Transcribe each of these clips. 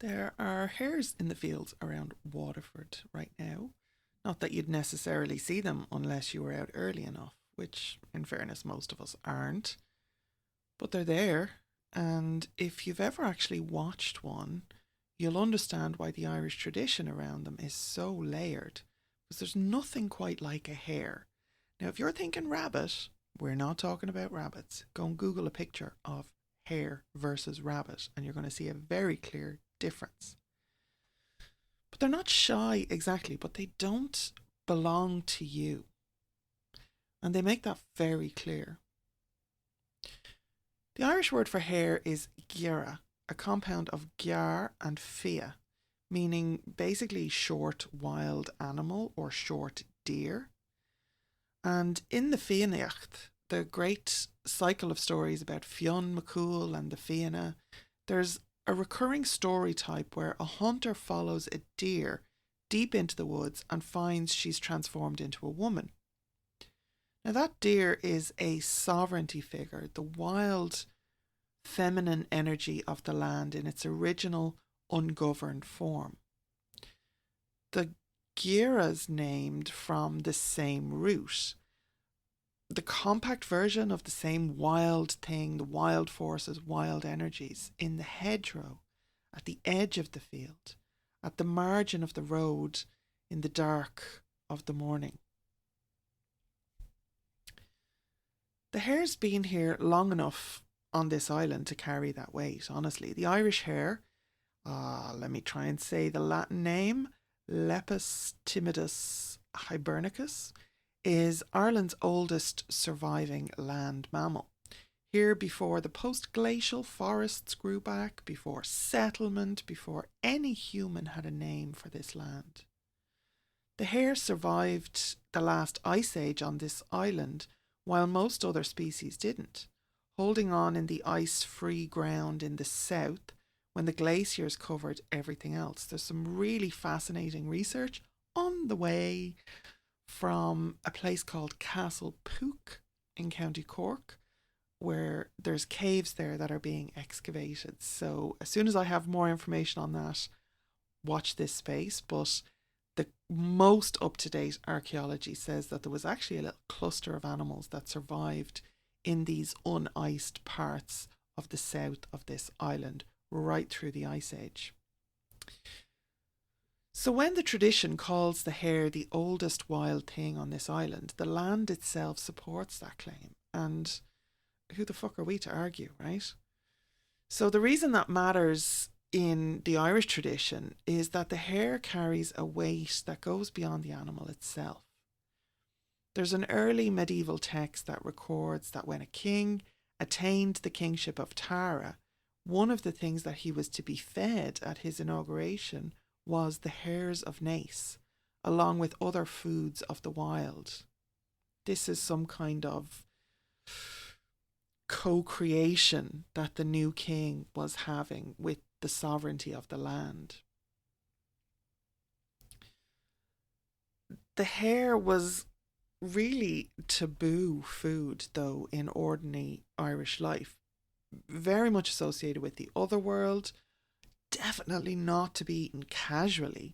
There are hares in the fields around Waterford right now. Not that you'd necessarily see them unless you were out early enough, which, in fairness, most of us aren't. But they're there, and if you've ever actually watched one, you'll understand why the Irish tradition around them is so layered, because there's nothing quite like a hare. Now, if you're thinking rabbit, we're not talking about rabbits. Go and Google a picture of hare versus rabbit, and you're going to see a very clear difference. But they're not shy exactly, but they don't belong to you. And they make that very clear. The Irish word for hare is geara, a compound of gear and fia, meaning basically short wild animal or short deer. And in the Fiannacht, the great cycle of stories about Fionn McCool and the Fianna, there's a recurring story type where a hunter follows a deer deep into the woods and finds she's transformed into a woman. Now, that deer is a sovereignty figure, the wild feminine energy of the land in its original ungoverned form. The Gira's named from the same root, the compact version of the same wild thing, the wild forces, wild energies in the hedgerow, at the edge of the field, at the margin of the road, in the dark of the morning. The hare's been here long enough on this island to carry that weight, honestly. The Irish hare, let me try and say the Latin name, Lepus timidus hibernicus, is Ireland's oldest surviving land mammal. Here before the postglacial forests grew back, before settlement, before any human had a name for this land. The hare survived the last ice age on this island, while most other species didn't, holding on in the ice-free ground in the south when the glaciers covered everything else. There's some really fascinating research on the way from a place called Castle Pook in County Cork, where there's caves there that are being excavated. So as soon as I have more information on that, watch this space. But the most up-to-date archaeology says that there was actually a little cluster of animals that survived in these uniced parts of the south of this island right through the Ice Age. So when the tradition calls the hare the oldest wild thing on this island, the land itself supports that claim. And who the fuck are we to argue, right? So the reason that matters in the Irish tradition is that the hare carries a weight that goes beyond the animal itself. There's an early medieval text that records that when a king attained the kingship of Tara, one of the things that he was to be fed at his inauguration was the hares of Naas, along with other foods of the wild. This is some kind of co-creation that the new king was having with the sovereignty of the land. The hare was really taboo food, though, in ordinary Irish life. Very much associated with the other world, definitely not to be eaten casually,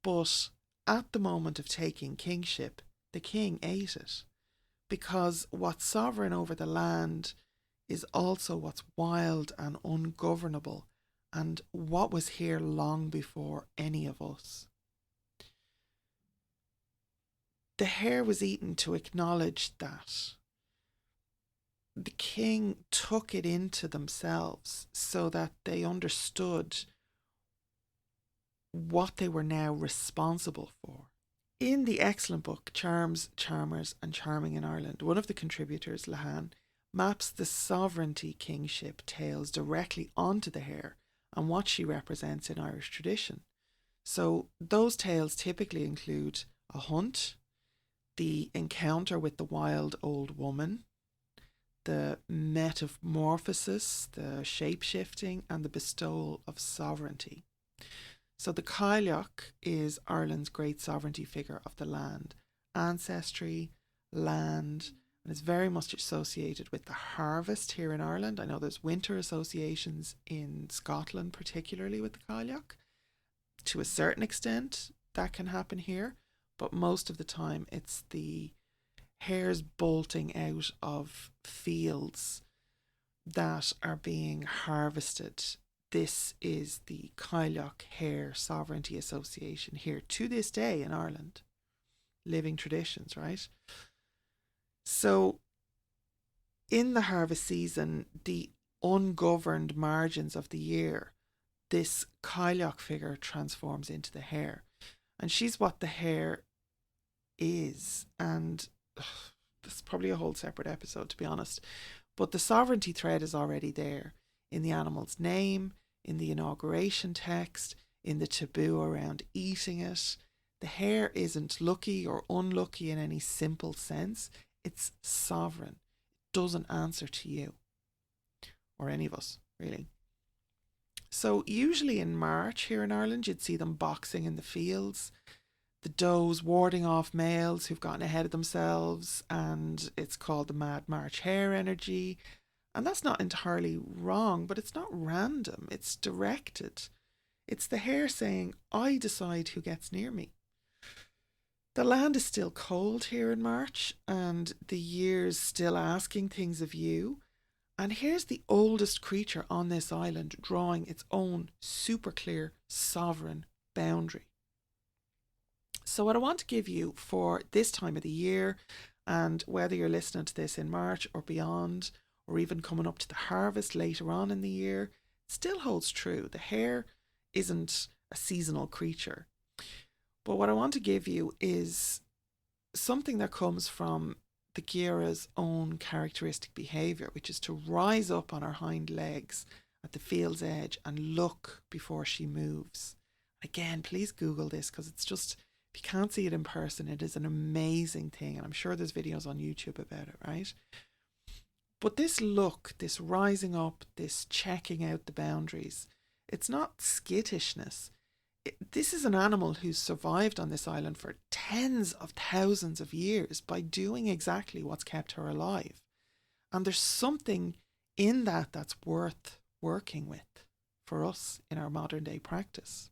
but at the moment of taking kingship, the king ate it, because what's sovereign over the land is also what's wild and ungovernable, and what was here long before any of us. The hare was eaten to acknowledge that the king took it into themselves so that they understood what they were now responsible for. In the excellent book Charms, Charmers and Charming in Ireland, one of the contributors, Lehane, maps the sovereignty kingship tales directly onto the hare and what she represents in Irish tradition. So those tales typically include a hunt, the encounter with the wild old woman, the metamorphosis, the shape-shifting, and the bestowal of sovereignty. So the cailleach is Ireland's great sovereignty figure of the land, ancestry, land, and it's very much associated with the harvest here in Ireland. I know there's winter associations in Scotland, particularly with the cailleach. To a certain extent, that can happen here, but most of the time it's the hares bolting out of fields that are being harvested. This is the Cailleach Hare Sovereignty Association here to this day in Ireland. Living traditions, right? So in the harvest season, the ungoverned margins of the year, this cailleach figure transforms into the hare. And she's what the hare is. And this is probably a whole separate episode, to be honest. But the sovereignty thread is already there in the animal's name, in the inauguration text, in the taboo around eating it. The hare isn't lucky or unlucky in any simple sense. It's sovereign. It doesn't answer to you or any of us, really. So usually in March here in Ireland, you'd see them boxing in the fields, the does warding off males who've gotten ahead of themselves, and it's called the Mad March hare energy. And that's not entirely wrong, but it's not random, it's directed. It's the hare saying, I decide who gets near me. The land is still cold here in March, and the year's still asking things of you. And here's the oldest creature on this island drawing its own super clear sovereign boundary. So what I want to give you for this time of the year, and whether you're listening to this in March or beyond, or even coming up to the harvest later on in the year, still holds true. The hare isn't a seasonal creature. But what I want to give you is something that comes from the Gira's own characteristic behaviour, which is to rise up on her hind legs at the field's edge and look before she moves. Again, please Google this, because it's just, if you can't see it in person, it is an amazing thing. And I'm sure there's videos on YouTube about it, right? But this look, this rising up, this checking out the boundaries, it's not skittishness. This is an animal who's survived on this island for tens of thousands of years by doing exactly what's kept her alive. And there's something in that that's worth working with for us in our modern day practice.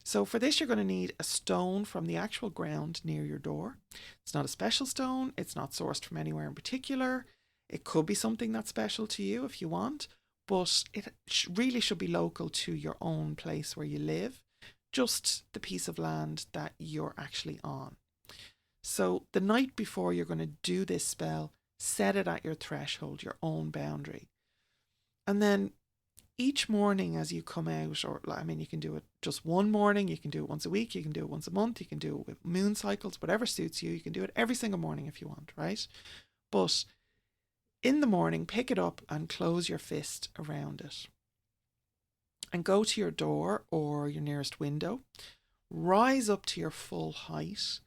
So for this, you're going to need a stone from the actual ground near your door. It's not a special stone. It's not sourced from anywhere in particular. It could be something that's special to you if you want, but it really should be local to your own place where you live, just the piece of land that you're actually on. So the night before you're going to do this spell, set it at your threshold, your own boundary. And then each morning as you come out, or I mean, you can do it just one morning, you can do it once a week, you can do it once a month, you can do it with moon cycles, whatever suits you. You can do it every single morning if you want, right? But in the morning, pick it up and close your fist around it. And go to your door or your nearest window. Rise up to your full height.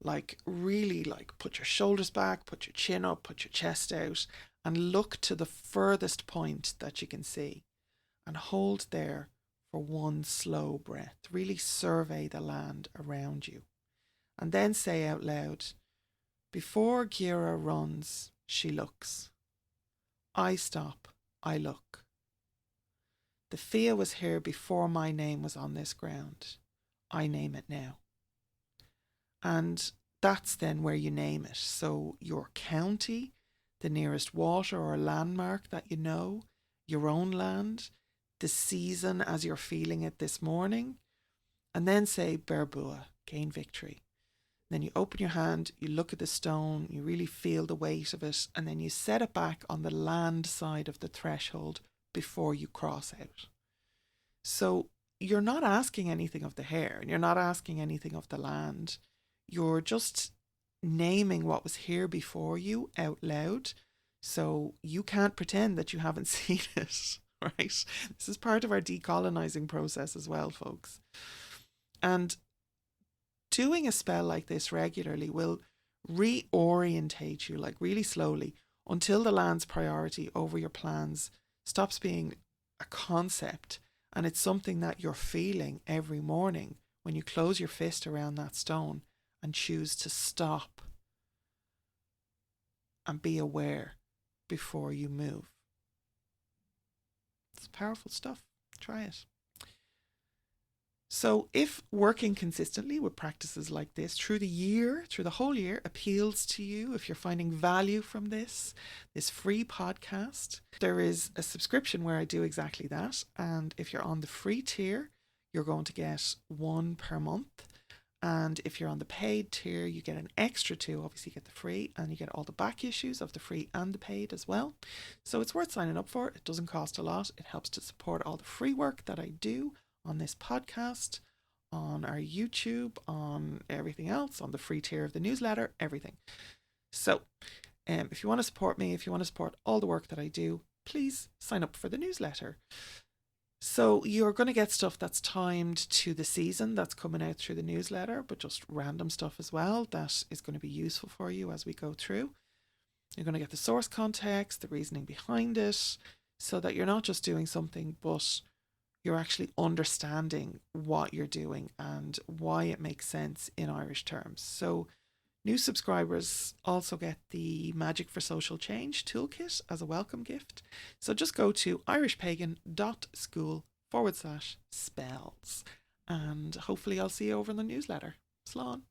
Like really, like put your shoulders back, put your chin up, put your chest out, and look to the furthest point that you can see. And hold there for one slow breath. Really survey the land around you. And then say out loud, before Gira runs, she looks. I stop, I look. The Fia was here before my name was on this ground. I name it now. And that's then where you name it. So your county, the nearest water or landmark that you know, your own land, the season as you're feeling it this morning, and then say Berbua, gain victory. Then you open your hand, you look at the stone, you really feel the weight of it, and then you set it back on the land side of the threshold before you cross out. So you're not asking anything of the hare, and you're not asking anything of the land. You're just naming what was here before you out loud, so you can't pretend that you haven't seen it, right? This is part of our decolonizing process as well, folks. And doing a spell like this regularly will reorientate you, like really slowly, until the land's priority over your plans stops being a concept and it's something that you're feeling every morning when you close your fist around that stone and choose to stop and be aware before you move. It's powerful stuff. Try it. So if working consistently with practices like this through the whole year appeals to you, if you're finding value from this free podcast, there is a subscription where I do exactly that. And if you're on the free tier, you're going to get one per month. And if you're on the paid tier, you get an extra two. Obviously, you get the free and you get all the back issues of the free and the paid as well. So it's worth signing up for. It doesn't cost a lot. It helps to support all the free work that I do on this podcast, on our YouTube, on everything else, on the free tier of the newsletter, everything. So if you want to support me, if you want to support all the work that I do, please sign up for the newsletter. So you're going to get stuff that's timed to the season that's coming out through the newsletter, but just random stuff as well that is going to be useful for you as we go through. You're going to get the source context, the reasoning behind it, so that you're not just doing something, but you're actually understanding what you're doing and why it makes sense in Irish terms. So new subscribers also get the Magic for Social Change toolkit as a welcome gift. So just go to irishpagan.school/spells and hopefully I'll see you over in the newsletter. Slán.